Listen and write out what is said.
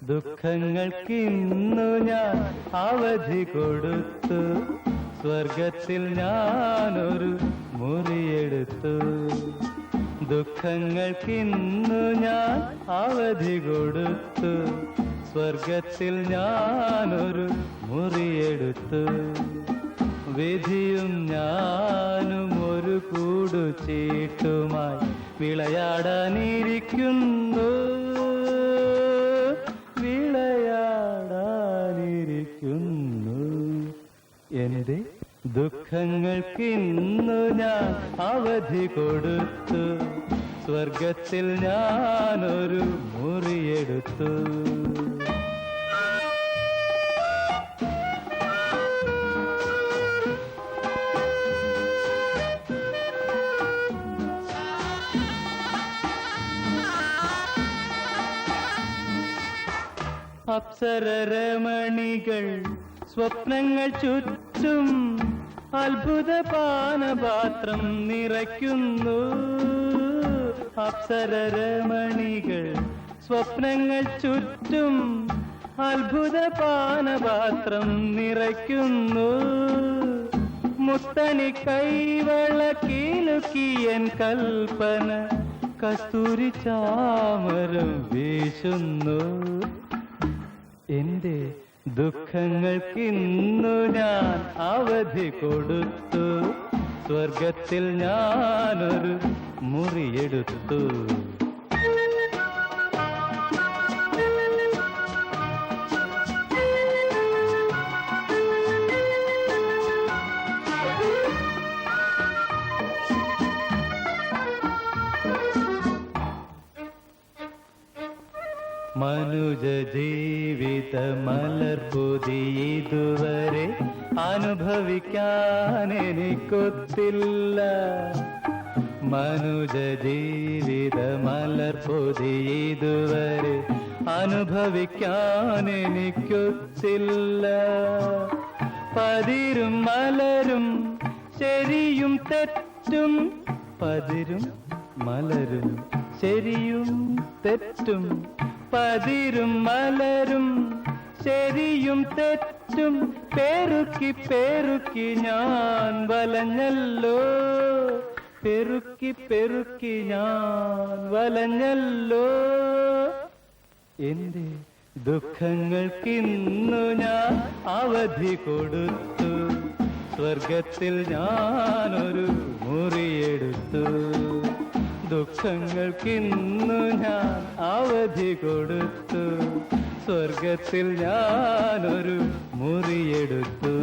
ദുഃഖങ്ങൾക്കിന്നു ഞാൻ അവധി കൊടുത്തു, സ്വർഗത്തിൽ ഞാനൊരു മുറിയെടുത്തു. ദുഃഖങ്ങൾക്കിന്നു ഞാൻ അവധി കൊടുത്തു, സ്വർഗത്തിൽ ഞാനൊരു മുറിയെടുത്തു. വിധിയും ഞാനും ഒരു കൂടുചീട്ടുമായി വിളയാടാനിരിക്കുന്നു, വിളയാടാനിരിക്കുന്നു. എന്റെ ദുഃഖങ്ങൾക്കിന്നു ഞാൻ അവധി കൊടുത്തു, സ്വർഗത്തിൽ ഞാനൊരു മുറിയെടുത്തു. അപ്സരരമണികൾ സ്വപ്നങ്ങൾ ചുറ്റും അത്ഭുത പാനപാത്രം നിറയ്ക്കുന്നു. അപ്സരരമണികൾ സ്വപ്നങ്ങൾ ചുറ്റും അത്ഭുത പാനപാത്രം നിറയ്ക്കുന്നു. മുത്തണി കൈവള കിലുക്കിയൻ കൽപ്പന കസ്തൂരി ചാമരം വീശുന്നു. എന്റെ ദുഃഖങ്ങൾക്കിന്നു ഞാൻ അവധി കൊടുത്തു, സ്വർഗത്തിൽ ഞാനൊരു മുറിയെടുത്തു. മനുജ ജീവിത മലർപ്പൊതി ഇതുവരെ അനുഭവിക്കാൻ എനിക്കൊത്തില്ല. മനുജ ജീവിത മലർപ്പൊതി ഇതുവരെ അനുഭവിക്കാൻ എനിക്കൊത്തില്ല. പതിരും മലരും ശരിയും തെറ്റും, പതിരും മലരും ശരിയും തെറ്റും, പതിരും മലരും ശരിയും തെറ്റും പെറുക്കി പെറുക്കി ഞാൻ വലഞ്ഞല്ലോ, പെറുക്കി പെറുക്കി ഞാൻ വലഞ്ഞല്ലോ. എന്റെ ദുഃഖങ്ങൾക്കിന്നു ഞാൻ അവധി കൊടുത്തു, സ്വർഗത്തിൽ ഞാനൊരു മുറിയെടുത്തു. ദുഃഖങ്ങൾക്കിന്നു ഞാൻ അവധി കൊടുത്തു, സ്വർഗത്തിൽ ഞാനൊരു മുറിയെടുത്തു.